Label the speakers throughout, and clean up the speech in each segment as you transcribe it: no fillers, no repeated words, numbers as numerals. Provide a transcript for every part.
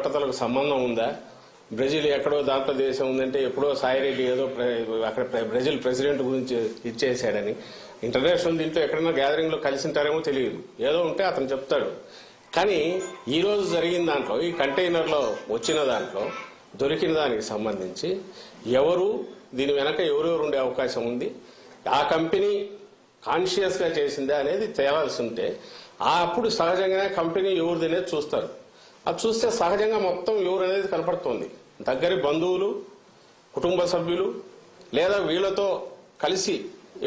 Speaker 1: పట్టతలకు సంబంధం ఉందా? బ్రెజిల్ ఎక్కడో దాంట్లో దేశం ఉందంటే ఎప్పుడో సాయిరెడ్డి ఏదో అక్కడ బ్రెజిల్ ప్రెసిడెంట్ గురించి ఇచ్చేసాడని ఇంటర్నేషనల్ దీంట్లో ఎక్కడైనా గ్యాదరింగ్ లో కలిసింటారేమో తెలియదు. ఏదో ఉంటే అతను చెప్తాడు. కానీ ఈ రోజు జరిగిన దాంట్లో ఈ కంటైనర్ లో వచ్చిన దాంట్లో దొరికిన దానికి సంబంధించి ఎవరు దీని వెనక ఎవరెవరు ఉండే అవకాశం ఉంది, ఆ కంపెనీ కాన్షియస్ గా చేసిందా అనేది తేలాల్సి ఉంటే అప్పుడు సహజంగానే కంపెనీ ఎవరిది అనేది చూస్తారు. అది చూస్తే సహజంగా మొత్తం ఎవరు అనేది కనపడుతోంది. దగ్గరి బంధువులు, కుటుంబ సభ్యులు, లేదా వీళ్లతో కలిసి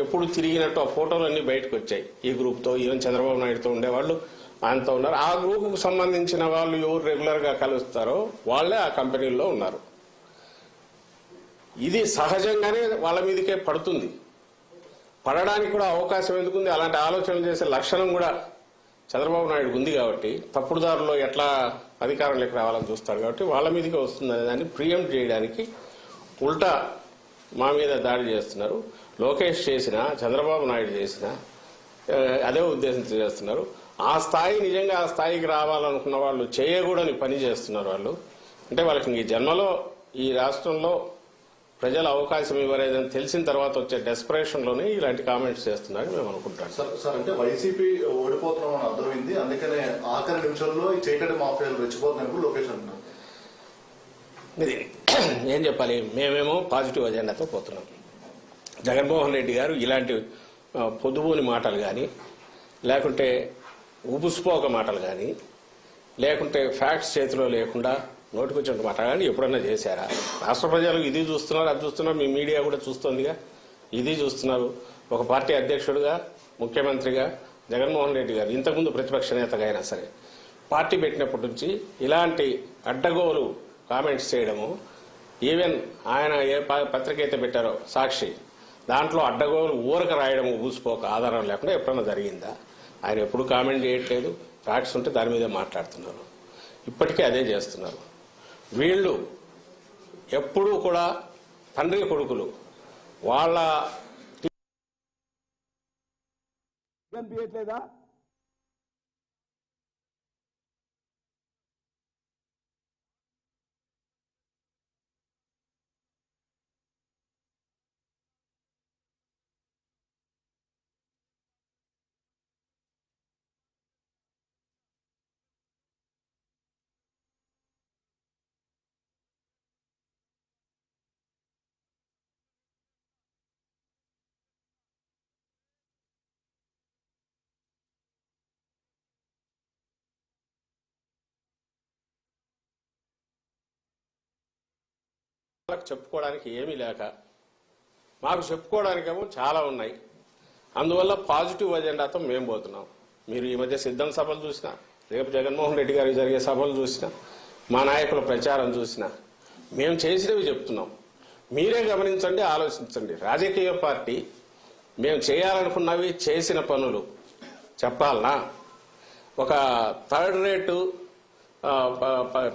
Speaker 1: ఎప్పుడు తిరిగినట్టు ఆ ఫోటోలు అన్ని బయటకు వచ్చాయి. ఈ గ్రూప్ తో, ఈవెన్ చంద్రబాబు నాయుడుతో ఉండేవాళ్ళు ఆయనతో ఉన్నారు. ఆ గ్రూప్ కు సంబంధించిన వాళ్ళు ఎవరు రెగ్యులర్ గా కలుస్తారో వాళ్లే ఆ కంపెనీల్లో ఉన్నారు. ఇది సహజంగానే వాళ్ళ మీదకే పడుతుంది. పడడానికి కూడా అవకాశం ఎందుకుంది? అలాంటి ఆలోచనలు చేసే లక్షణం కూడా చంద్రబాబు నాయుడు ఉంది కాబట్టి తప్పుడు దారిలో ఎట్లా అధికారంలోకి రావాలని చూస్తాడు కాబట్టి వాళ్ళ మీదకే వస్తుందనే దాన్ని ప్రియంప్ట్ చేయడానికి ఉల్టా మా మీద దాడి చేస్తున్నారు. లోకేష్ చేసిన, చంద్రబాబు నాయుడు చేసిన అదే ఉద్దేశంతో చేస్తున్నారు. ఆ స్థాయి నిజంగా ఆ స్థాయికి రావాలనుకున్న వాళ్ళు చేయకూడని పని చేస్తున్నారు. వాళ్ళు అంటే వాళ్ళకి ఈ జన్మలో ఈ రాష్ట్రంలో ప్రజలు అవకాశం ఇవ్వలేదని తెలిసిన తర్వాత వచ్చే డెస్పరేషన్ లోనే ఇలాంటి కామెంట్స్ చేస్తున్నారని మేము అనుకుంటాం.
Speaker 2: సార్ అంటే వైసీపీ ఓడిపోతున్నామని అర్థమైంది, అందుకనే ఆఖరి నిమిషంలో ఈ చీకటి మాఫియాలు రెచ్చిపోతున్నాయి లోకేష్ అంటున్నారు.
Speaker 1: ఇది ఏం చెప్పాలి, మేమేమో పాజిటివ్ అజెండాతో పోతున్నాం. జగన్మోహన్ రెడ్డి గారు ఇలాంటి పొద్దుబోని మాటలు కానీ, లేకుంటే ఉబుసుపోక మాటలు కానీ, లేకుంటే ఫ్యాక్ట్స్ చేతిలో లేకుండా నోటికొచ్చిన మాట కానీ ఎప్పుడన్నా చేశారా? రాష్ట్ర ప్రజలు ఇది చూస్తున్నారు, అది చూస్తున్నారు, మీ మీడియా కూడా చూస్తోందిగా, ఇది చూస్తున్నారు. ఒక పార్టీ అధ్యక్షుడిగా, ముఖ్యమంత్రిగా జగన్మోహన్ రెడ్డి గారు ఇంతకుముందు ప్రతిపక్ష నేతగా అయినా సరే పార్టీ పెట్టినప్పటి నుంచి ఇలాంటి అడ్డగోలు కామెంట్స్ చేయడము, ఈవెన్ ఆయన ఏ పత్రిక అయితే పెట్టారో సాక్షి, దాంట్లో అడ్డగోలు ఊరక రాయడం ఊసిపోక ఆధారం లేకుండా ఎప్పుడన్నా జరిగిందా? ఆయన ఎప్పుడు కామెంట్ చేయట్లేదు. ఫ్యాక్ట్స్ ఉంటే దాని మీదే మాట్లాడుతున్నారు. ఇప్పటికీ అదే చేస్తున్నారు. వీళ్ళు ఎప్పుడూ కూడా తండ్రి కొడుకులు వాళ్ళ
Speaker 3: కనిపించట్లేదా?
Speaker 1: చెప్పుకోవడానికి ఏమీ లేక మాకు చెప్పుకోవడానికేమో చాలా ఉన్నాయి. అందువల్ల పాజిటివ్ అజెండాతో మేము పోతున్నాం. మీరు ఈ మధ్య సిద్ధం సభలు చూసినా, రేపు జగన్మోహన్ రెడ్డి గారికి జరిగే సభలు చూసినా, మా నాయకుల ప్రచారం చూసినా మేము చేసినవి చెప్తున్నాం. మీరే గమనించండి, ఆలోచించండి. రాజకీయ పార్టీ మేము చేయాలనుకున్నవి చేసిన పనులు చెప్పాలనా? ఒక థర్డ్ రేటు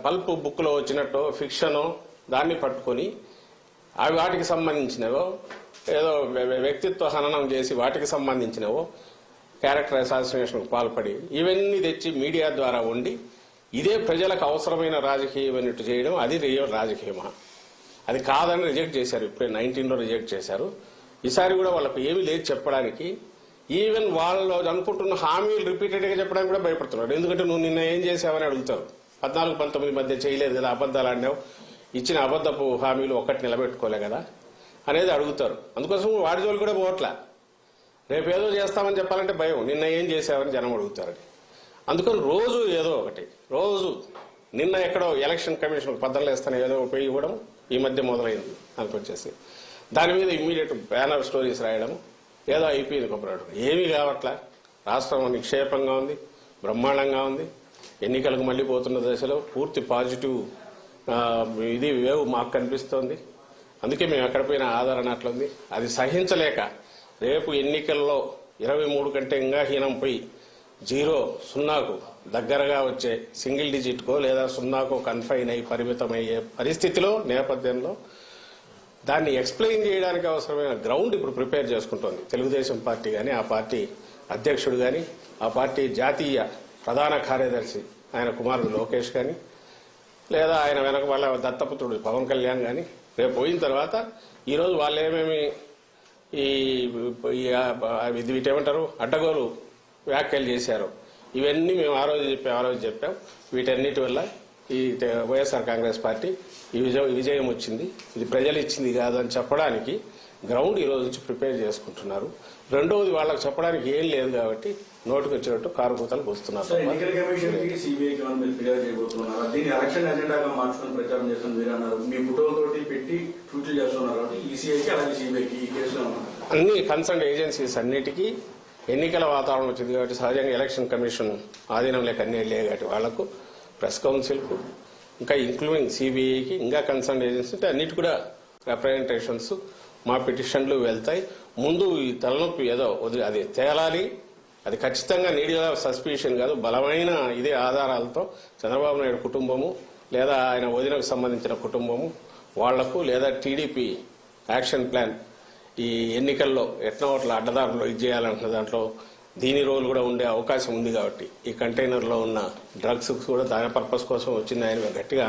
Speaker 1: పల్ప్ బుక్లో వచ్చినట్టు ఫిక్షను దాన్ని పట్టుకొని అవి వాటికి సంబంధించినవో, ఏదో వ్యక్తిత్వ హననం చేసి వాటికి సంబంధించినవో క్యారెక్టర్ అసాసినేషన్కు పాల్పడి ఇవన్నీ తెచ్చి మీడియా ద్వారా ఉండి ఇదే ప్రజలకు అవసరమైన రాజకీయం అన్నట్టు చేయడం, అది రియల్ రాజకీయమా? అది కాదని రిజెక్ట్ చేశారు. ఇప్పుడే 19లో రిజెక్ట్ చేశారు. ఈసారి కూడా వాళ్ళకి ఏమీ లేదు చెప్పడానికి. ఈవెన్ వాళ్ళు అనుకుంటున్న హామీలు రిపీటెడ్గా చెప్పడానికి కూడా భయపడుతున్నారు. ఎందుకంటే నువ్వు నిన్న ఏం చేశావని అడుగుతారు. 14-19 మధ్య చేయలేదు కదా, అబద్దాలు ఆడినావు, ఇచ్చిన అబద్దపు హామీలు ఒక్కటి నిలబెట్టుకోలే కదా అనేది అడుగుతారు. అందుకోసం వాడి జోలు కూడా పోవట్లా. రేపు ఏదో చేస్తామని చెప్పాలంటే భయం, నిన్న ఏం చేశావని జనం అడుగుతారని. అందుకని రోజు ఏదో ఒకటి, రోజు నిన్న ఎక్కడో ఎలక్షన్ కమిషన్ పద్దలు వేస్తాను ఏదో పోయి ఇవ్వడం ఈ మధ్య మొదలైంది అనుకొచ్చేసి దాని మీద ఇమ్మీడియట్ బ్యానర్ స్టోరీస్ రాయడం, ఏదో అయిపోయింది కొబ్బరాడు. ఏమీ కావట్లా. రాష్ట్రం నిక్షేపంగా ఉంది, బ్రహ్మాండంగా ఉంది. ఎన్నికలకు మళ్లీ పోతున్న దశలో పూర్తి పాజిటివ్ ఇది వేవ్ మాకు కనిపిస్తోంది. అందుకే మేము ఎక్కడ పోయినా ఆదరణ అట్లుంది. అది సహించలేక రేపు ఎన్నికల్లో 23 కంటే ఇంకా హీనం పోయి 0-0కు దగ్గరగా వచ్చే సింగిల్ డిజిట్కో లేదా 0కో కన్ఫైన్ అయి పరిమితమయ్యే పరిస్థితిలో నేపథ్యంలో దాన్ని ఎక్స్ప్లెయిన్ చేయడానికి అవసరమైన గ్రౌండ్ ఇప్పుడు ప్రిపేర్ చేసుకుంటోంది తెలుగుదేశం పార్టీ కానీ, ఆ పార్టీ అధ్యక్షుడు కానీ, ఆ పార్టీ జాతీయ ప్రధాన కార్యదర్శి ఆయన కుమారుడు లోకేష్ కానీ, లేదా ఆయన వెనక వాళ్ళ దత్తపుత్రుడు పవన్ కళ్యాణ్ కానీ రేపు పోయిన తర్వాత ఈరోజు వాళ్ళు ఏమేమి వీటేమంటారు అడ్డగోలు వ్యాఖ్యలు చేశారు, ఇవన్నీ మేము ఆ రోజు చెప్పాం. వీటన్నిటి వల్ల ఈ వైఎస్ఆర్ కాంగ్రెస్ పార్టీ ఈ విజయం వచ్చింది, ఇది ప్రజలు ఇచ్చింది కాదని చెప్పడానికి గ్రౌండ్ ఈ రోజు నుంచి ప్రిపేర్ చేసుకుంటున్నారు. రెండవది వాళ్ళకి చెప్పడానికి ఏం లేదు కాబట్టి నోటుకు వచ్చినట్టు కారుకూతలు పోస్తున్నారు.
Speaker 3: ఎన్నికల కమిషన్ కి సిబిఐకి మీరు ఫిర్యాదు చేయబోతున్నారు. దీన్ని ఎలక్షన్ ఎజెండాగా మార్చుకొని ప్రచారం చేస్తున్న మీరు అన్నారు. మీ ఫోటోలతోటి పెట్టి ట్వీట్లు చేస్తున్నారు కాబట్టి ఈసీఐకి అలాగే సిబిఐకి ఈ కేసులో
Speaker 1: అన్ని కన్సర్న్ ఏజెన్సీస్ అన్నిటికీ ఎన్నికల వాతావరణం వచ్చింది కాబట్టి సహజంగా ఎలక్షన్ కమిషన్ ఆధీనం లేక అన్ని వెళ్ళే కాబట్టి వాళ్లకు ప్రెస్ కౌన్సిల్కు ఇంకా ఇంక్లూడింగ్ సిబిఐకి ఇంకా కన్సర్న్ ఏజెన్సీ అంటే అన్నిటి కూడా రిప్రజెంటేషన్స్ మా పిటిషన్లు వెళ్తాయి. ముందు ఈ తలనొప్పి ఏదో అది తేలాలి, అది ఖచ్చితంగా నీడియా సస్పిషన్ కాదు, బలమైన ఇదే ఆధారాలతో చంద్రబాబు నాయుడు కుటుంబము లేదా ఆయన వదినకు సంబంధించిన కుటుంబము వాళ్లకు లేదా టీడీపీ యాక్షన్ ప్లాన్ ఈ ఎన్నికల్లో ఎట్లా ఓట్ల అడ్డదారులు ఇది చేయాలంటున్న దాంట్లో దీని రోల్ కూడా ఉండే అవకాశం ఉంది కాబట్టి ఈ కంటైనర్లో ఉన్న డ్రగ్స్ కూడా దాని పర్పస్ కోసం వచ్చింది ఆయన గట్టిగా